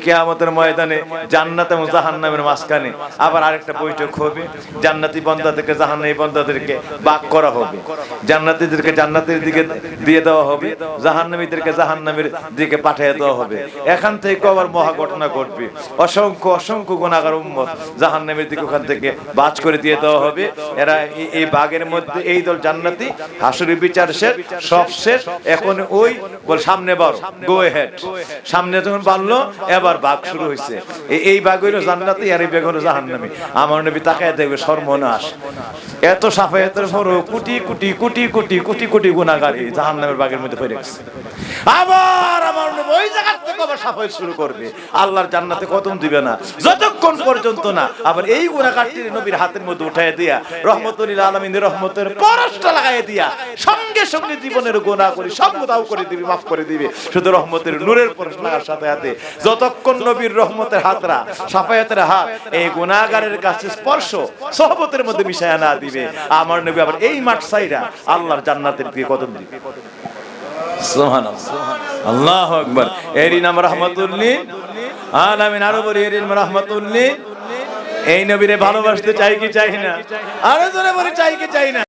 কিয়ামতের ময়দানে জান্নাত এবং জাহান্নামের মাঝখানে আবার আরেকটা বৈঠক হবে। জান্নাতি বান্দাদেরকে জাহান্নামী বান্দাদেরকে ভাগ করা হবে, জান্নাতীদেরকে জান্নাতের দিকে দিয়ে দেওয়া হবে, জাহান্নামীদেরকে জাহান্নামের দিকে পাঠিয়ে দেওয়া হবে। এখান থেকে আবার মহা ঘটনা ঘটবে, অসংখ্য অসংখ্য গুনাহগার উম্মত জাহান্নামের দিকে ওখান থেকে বাজ করে দিয়ে দেওয়া হবে। এরা এই ভাগের মধ্যে এই দল জান্নাতি, হাসরের বিচার শেষ, সব শেষ, এখন ওই বল সামনে বাড়ো, গো হেড, সামনে যখন বাড়লো এবার ভাগ শুরু হয়েছে। এই ভাগ হইলো জান্নাতি আর এই ভাগ হলো জাহান্নামী। আমার নবী তাকায় দেখবে সর্বনাশ, এত সাফায়াতের পরও কোটি কোটি কোটি কোটি কোটি কোটি গুনাহগার এই জাহান্নামের ভাগের মধ্যে পড়ে গেছে। আবার আমার নবী ওই জায়গা থেকে আবার সাফায়াত শুরু করবে, আল্লাহর জান্নাতে কদম দিবে না যতক্ষণ পর্যন্ত না আবার এই গুনাহগারটি নবীর হাতের মধ্যে উঠায় দিয়া রহমতুল লিল আলামিনের রহমতের পরশটা লাগায় দিয়া সঙ্গে সঙ্গে জীবনের গুনাহ করি সব দাও করে দিবি, মাফ করে দিবি, শুধু রহমতের নূরের পরশ লাগার সাথে সাথে যতক্ষণ নবীর রহমতের হাতরা সাফায়াতের হাত এই গুনাহগারের কাছে স্পর্শ সহবতের মধ্যে মিশায়া না দিবে, আমার নবী আবার এই মাঠ ছাইরা আল্লাহর জান্নাতের দিকে কদম দিবে। সুবহানাল্লাহ, আল্লাহু আকবার। এরই নাম রাহমাতুল লিল আলামিন। আরো বলি এরই নাম রাহমাতুল লিল। এই নবীরে ভালোবাসতে চাই কি চাই না? আরো জোরে বলি চাই কি চাই না?